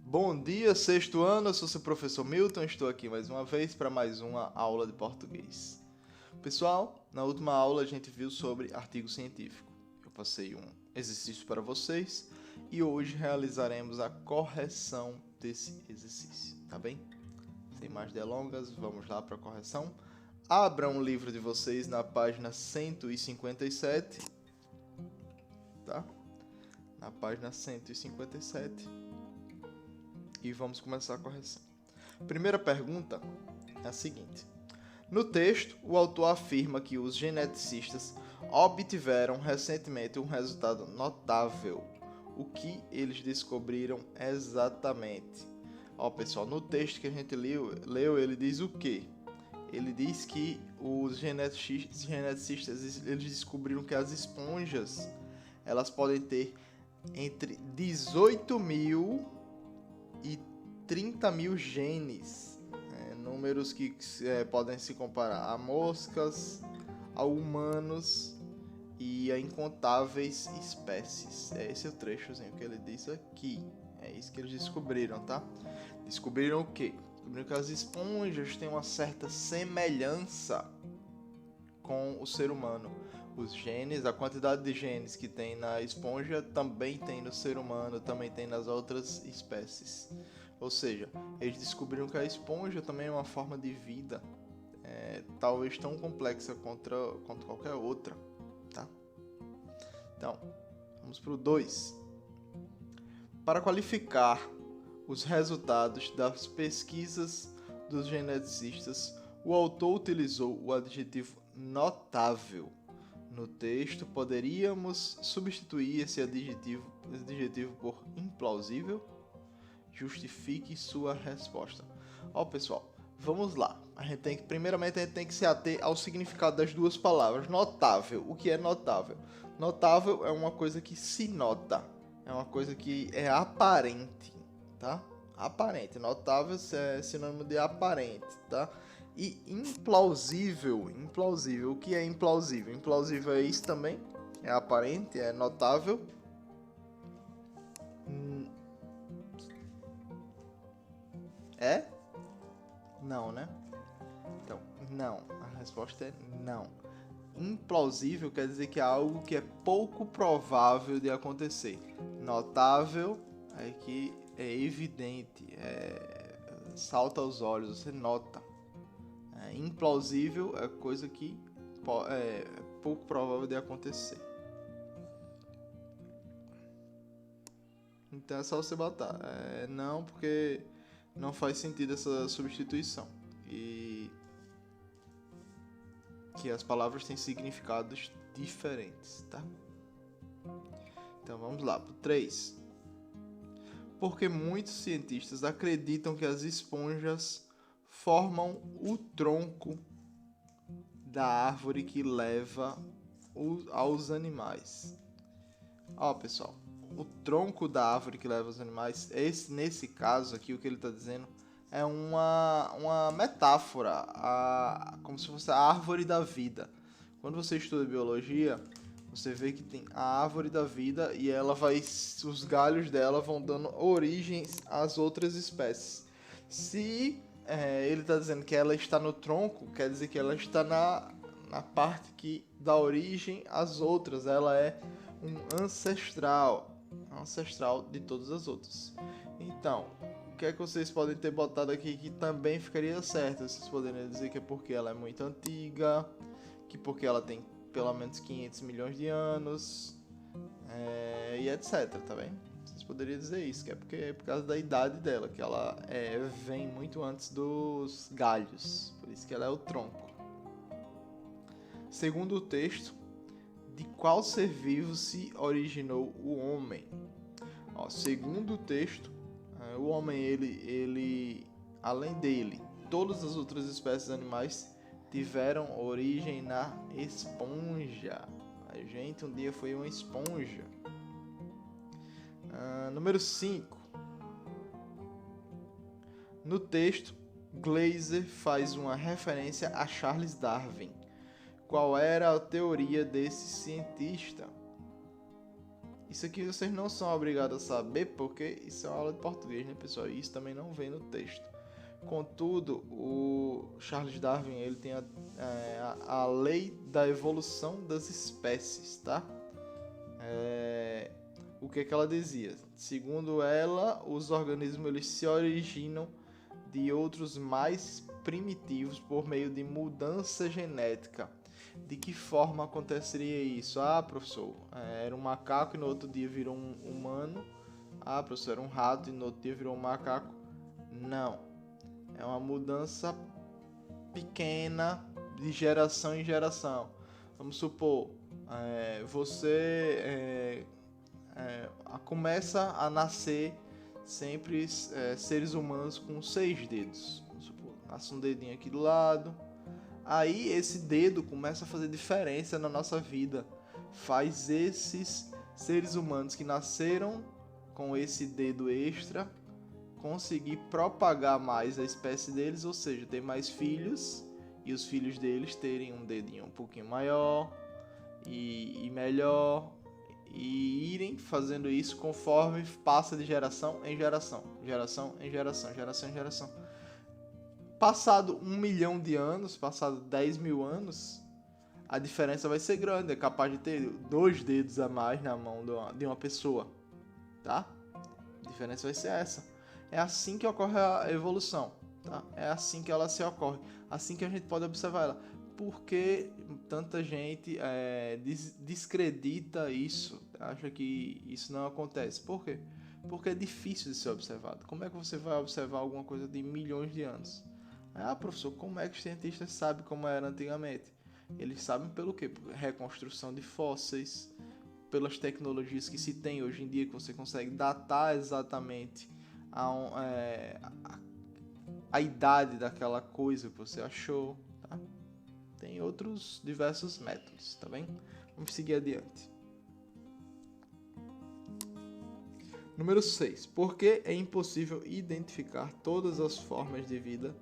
Bom dia, sexto ano, eu sou seu professor Milton, estou aqui mais uma vez para mais uma aula de português. Pessoal, na última aula a gente viu sobre artigo científico. Eu passei um exercício para vocês e hoje realizaremos a correção desse exercício, tá bem? Sem mais delongas, vamos lá para a correção. Abram o livro de vocês na página 157, tá? Na página 157. E vamos começar a correção. Primeira pergunta é a seguinte. No texto, o autor afirma que os geneticistas obtiveram recentemente um resultado notável. O que eles descobriram exatamente? Pessoal, no texto que a gente leu, ele diz o quê? Ele diz que os geneticistas eles descobriram que as esponjas elas podem ter entre 18 mil e 30 mil genes, números que podem se comparar a moscas, a humanos e a incontáveis espécies. Esse é o trechozinho que ele diz aqui. É isso que eles descobriram, tá? Descobriram o quê? Descobriram que as esponjas têm uma certa semelhança com o ser humano. Os genes, a quantidade de genes que tem na esponja também tem no ser humano, também tem nas outras espécies. Ou seja, eles descobriram que a esponja também é uma forma de vida, talvez tão complexa quanto qualquer outra, tá? Então, vamos para o 2. Para qualificar os resultados das pesquisas dos geneticistas, o autor utilizou o adjetivo notável. No texto, poderíamos substituir esse adjetivo por implausível? Justifique sua resposta. Pessoal, vamos lá. Primeiramente, a gente tem que se ater ao significado das duas palavras. Notável. O que é notável? Notável é uma coisa que se nota. É uma coisa que é aparente, tá? Aparente. Notável é sinônimo de aparente, tá? E implausível. O que é implausível? Implausível é isso também. É aparente, é notável. É? Não, né? Então, não. A resposta é não. Implausível quer dizer que é algo que é pouco provável de acontecer. Notável é que é evidente, salta aos olhos, você nota. Implausível é coisa que é pouco provável de acontecer. Então é só você botar. Não, porque não faz sentido essa substituição. E que as palavras têm significados diferentes, tá? Então vamos lá, pro 3. Porque muitos cientistas acreditam que as esponjas formam o tronco da árvore que leva aos animais. Pessoal, o tronco da árvore que leva aos animais, nesse caso aqui, o que ele está dizendo é uma metáfora, como se fosse a árvore da vida. Quando você estuda biologia, você vê que tem a árvore da vida e os galhos dela vão dando origens às outras espécies. Se ele está dizendo que ela está no tronco, quer dizer que ela está na parte que dá origem às outras. Ela é um ancestral de todas as outras. Então, o que é que vocês podem ter botado aqui que também ficaria certo? Vocês poderiam dizer que é porque ela é muito antiga, que porque ela tem pelo menos 500 milhões de anos, e etc, tá bem? Vocês poderiam dizer isso, que é porque é por causa da idade dela, que ela vem muito antes dos galhos, por isso que ela é o tronco. Segundo o texto, de qual ser vivo se originou o homem? Segundo o texto, o homem, ele, além dele, todas as outras espécies animais tiveram origem na esponja. A gente um dia foi uma esponja. Número 5. No texto, Glaser faz uma referência a Charles Darwin. Qual era a teoria desse cientista? Isso aqui vocês não são obrigados a saber, porque isso é uma aula de português, né, pessoal? E isso também não vem no texto. Contudo, o Charles Darwin ele tem a lei da evolução das espécies, tá? O que ela dizia? Segundo ela, os organismos eles se originam de outros mais primitivos por meio de mudança genética. De que forma aconteceria isso? Ah, professor, era um macaco e no outro dia virou um humano. Ah, professor, era um rato e no outro dia virou um macaco. Não. É uma mudança pequena de geração em geração. Vamos supor, você começa a nascer sempre seres humanos com 6 dedos. Vamos supor, nasce um dedinho aqui do lado. Aí esse dedo começa a fazer diferença na nossa vida. Faz esses seres humanos que nasceram com esse dedo extra conseguir propagar mais a espécie deles, ou seja, ter mais filhos e os filhos deles terem um dedinho um pouquinho maior e melhor, e irem fazendo isso conforme passa de geração em geração, geração em geração, geração em geração. Passado 1 milhão de anos, passado 10 mil anos, a diferença vai ser grande, é capaz de ter 2 dedos a mais na mão de uma pessoa, tá? A diferença vai ser essa. É assim que ocorre a evolução, tá? É assim que ela se ocorre, assim que a gente pode observar ela. Por que tanta gente descredita isso, acha que isso não acontece? Por quê? Porque é difícil de ser observado. Como é que você vai observar alguma coisa de milhões de anos? Ah, professor, como é que os cientistas sabem como era antigamente? Eles sabem pelo quê? Por reconstrução de fósseis, pelas tecnologias que se tem hoje em dia, que você consegue datar exatamente a idade daquela coisa que você achou, tá? Tem outros diversos métodos, tá bem? Vamos seguir adiante. Número 6. Por que é impossível identificar todas as formas de vida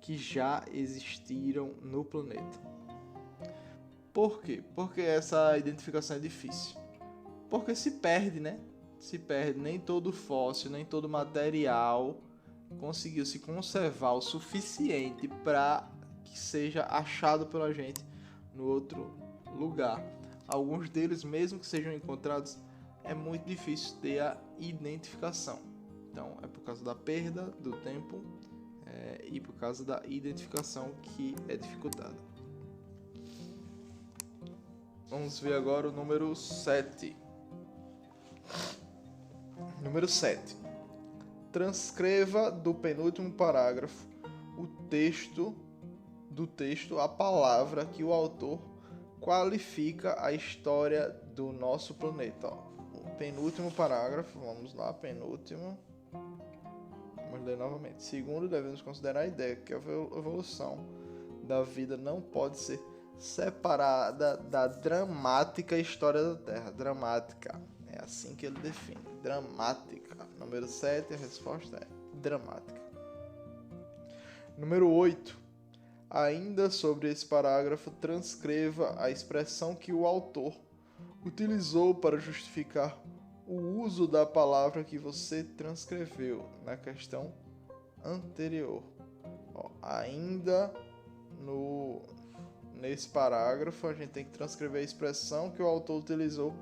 que já existiram no planeta? Por quê? Porque essa identificação é difícil. Porque se perde, né? Se perde. Nem todo fóssil, nem todo material conseguiu se conservar o suficiente para que seja achado pela gente no outro lugar. Alguns deles, mesmo que sejam encontrados, é muito difícil ter a identificação. Então, é por causa da perda do tempo e por causa da identificação que é dificultada. Vamos ver agora o número 7. Número 7. Transcreva do penúltimo parágrafo do texto a palavra que o autor qualifica a história do nosso planeta. O penúltimo parágrafo, vamos lá, penúltimo. Vamos ler novamente. Segundo, devemos considerar a ideia que a evolução da vida não pode ser separada da dramática história da Terra. Dramática. É assim que ele define. Dramática. Número 7, a resposta é dramática. Número 8. Ainda sobre esse parágrafo, transcreva a expressão que o autor utilizou para justificar o uso da palavra que você transcreveu na questão anterior. Ainda nesse parágrafo, a gente tem que transcrever a expressão que o autor utilizou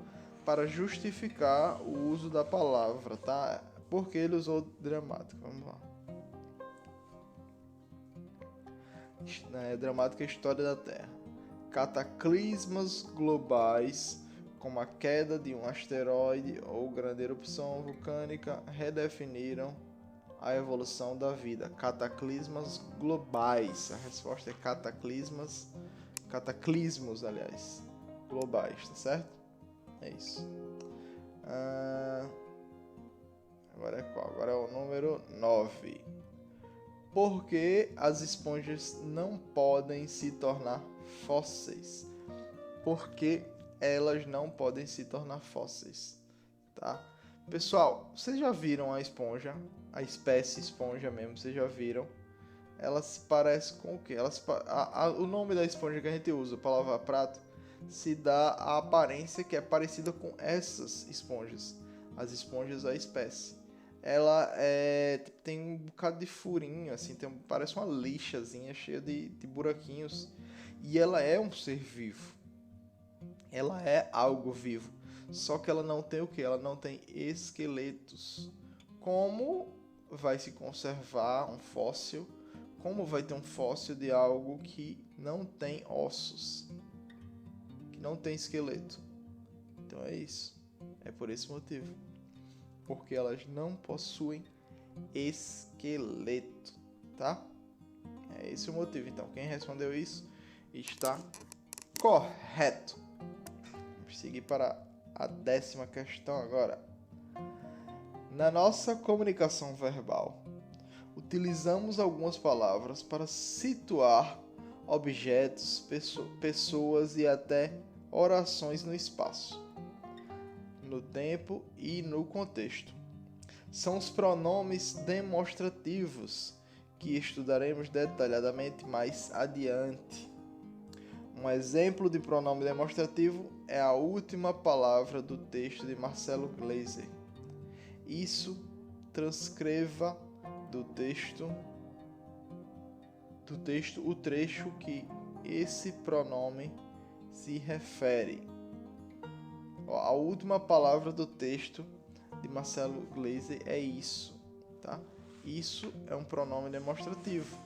para justificar o uso da palavra, tá? Porque ele usou dramática. Vamos lá. Dramática história da Terra. Cataclismas globais, como a queda de um asteroide ou grande erupção vulcânica, redefiniram a evolução da vida. Cataclismas globais. A resposta é cataclismos, aliás, globais, tá certo? É isso. Agora é qual? Agora é o número 9. Por que as esponjas não podem se tornar fósseis? Por que elas não podem se tornar fósseis? Tá? Pessoal, vocês já viram a esponja? A espécie esponja mesmo, vocês já viram? Ela se parece com o quê? O nome da esponja que a gente usa para lavar prato se dá a aparência que é parecida com essas esponjas, as esponjas da espécie. Ela tem um bocado de furinho, assim, parece uma lixazinha cheia de buraquinhos. E ela é um ser vivo. Ela é algo vivo. Só que ela não tem o quê? Ela não tem esqueletos. Como vai se conservar um fóssil? Como vai ter um fóssil de algo que não tem ossos? Que não tem esqueleto? Então é isso. É por esse motivo. Porque elas não possuem esqueleto, tá? É esse o motivo. Então, quem respondeu isso está correto. Vamos seguir para a 10ª questão agora. Na nossa comunicação verbal, utilizamos algumas palavras para situar objetos, pessoas e até orações no espaço, no tempo e no contexto. São os pronomes demonstrativos que estudaremos detalhadamente mais adiante. Um exemplo de pronome demonstrativo é a última palavra do texto de Marcelo Gleiser. Isso transcreva do texto o trecho que esse pronome se refere. A última palavra do texto de Marcelo Gleiser é isso, tá? Isso é um pronome demonstrativo.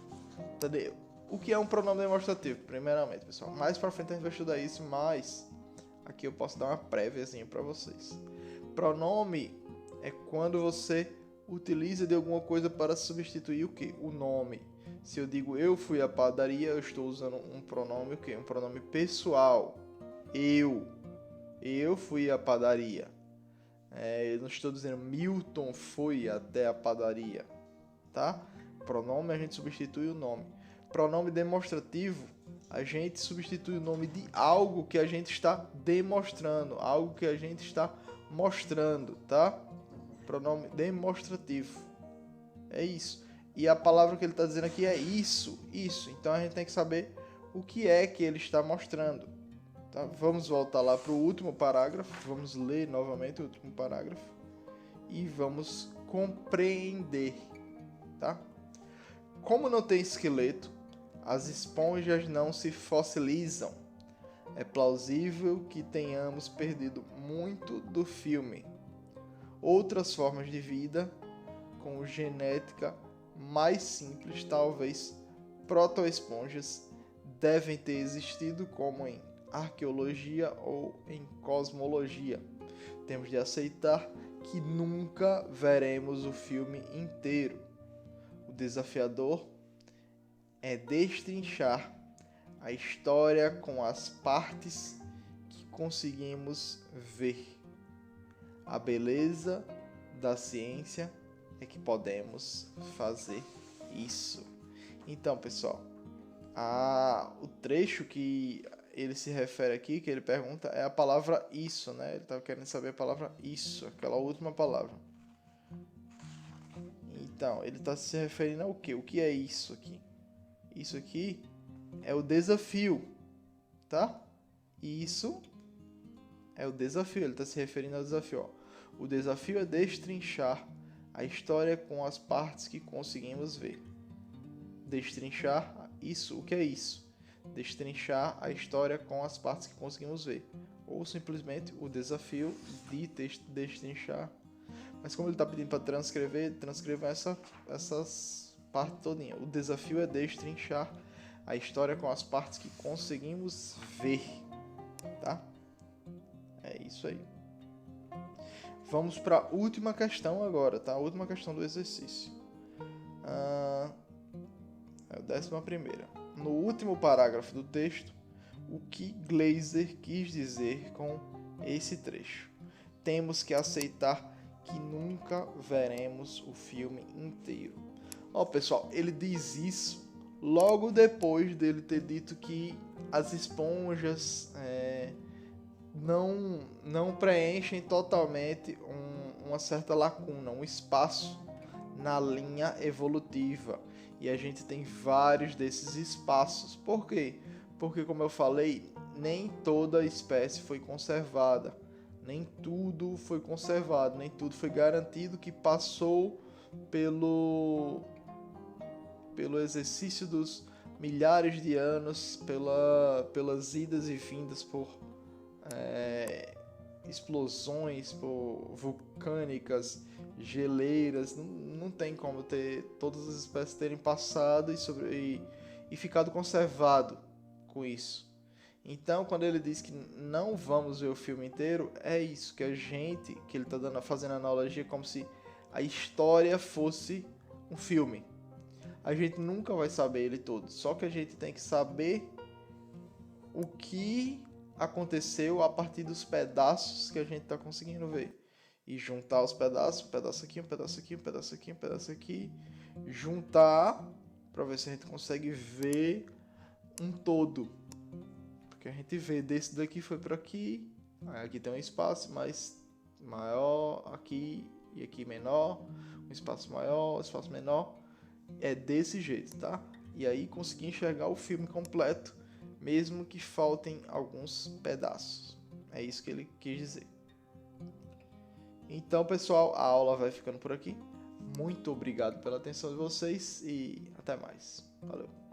Entendeu? O que é um pronome demonstrativo? Primeiramente, pessoal, mais pra frente a gente vai estudar isso, mas aqui eu posso dar uma préviazinha para vocês. Pronome é quando você utiliza de alguma coisa para substituir o quê? O nome. Se eu digo eu fui à padaria, eu estou usando um pronome o quê? Um pronome pessoal. Eu fui à padaria. Eu não estou dizendo Milton foi até a padaria, tá? Pronome a gente substitui o nome. Pronome demonstrativo, a gente substitui o nome de algo que a gente está demonstrando, algo que a gente está mostrando, tá? Pronome demonstrativo. É isso. E a palavra que ele está dizendo aqui é isso. Então a gente tem que saber o que é que ele está mostrando. Tá? Vamos voltar lá para o último parágrafo. Vamos ler novamente o último parágrafo. E vamos compreender. Tá? Como não tem esqueleto, as esponjas não se fossilizam. É plausível que tenhamos perdido muito do filme. Outras formas de vida, com genética mais simples, talvez protoesponjas, devem ter existido, como em arqueologia ou em cosmologia. Temos de aceitar que nunca veremos o filme inteiro. O desafiador é destrinchar a história com as partes que conseguimos ver. A beleza da ciência é que podemos fazer isso. Então, pessoal, o trecho que ele se refere aqui, que ele pergunta, é a palavra isso, né? Ele estava querendo saber a palavra isso, aquela última palavra. Então, ele está se referindo ao quê? O que é isso aqui? Isso aqui é o desafio, tá? Isso é o desafio, ele está se referindo ao desafio. Ó. O desafio é destrinchar a história com as partes que conseguimos ver. Destrinchar isso, o que é isso? Destrinchar a história com as partes que conseguimos ver. Ou simplesmente o desafio de destrinchar. Mas como ele está pedindo para transcreva essas partes todinhas. O desafio é destrinchar a história com as partes que conseguimos ver. Tá? É isso aí. Vamos para a última questão agora, tá? A última questão do exercício. É a 11ª. No último parágrafo do texto, o que Gleiser quis dizer com esse trecho? Temos que aceitar que nunca veremos o filme inteiro. Ó, pessoal, ele diz isso logo depois dele ter dito que as esponjas não preenchem totalmente uma certa lacuna, um espaço na linha evolutiva. E a gente tem vários desses espaços. Por quê? Porque, como eu falei, nem toda a espécie foi conservada, nem tudo foi conservado, nem tudo foi garantido que passou pelo exercício dos milhares de anos, pelas idas e vindas por explosões por vulcânicas, geleiras. Não tem como ter todas as espécies terem passado e ficado conservado com isso. Então, quando ele diz que não vamos ver o filme inteiro, é isso que ele está fazendo analogia como se a história fosse um filme. A gente nunca vai saber ele todo, só que a gente tem que saber o que aconteceu a partir dos pedaços que a gente está conseguindo ver. E juntar os pedaços, um pedaço aqui, um pedaço aqui, um pedaço aqui, um pedaço aqui, juntar para ver se a gente consegue ver um todo. Porque a gente vê desse daqui foi para aqui, aqui tem um espaço mais maior, aqui e aqui menor, um espaço maior, um espaço menor. É desse jeito, tá? E aí conseguir enxergar o filme completo, mesmo que faltem alguns pedaços. É isso que ele quis dizer. Então, pessoal, a aula vai ficando por aqui. Muito obrigado pela atenção de vocês e até mais. Valeu!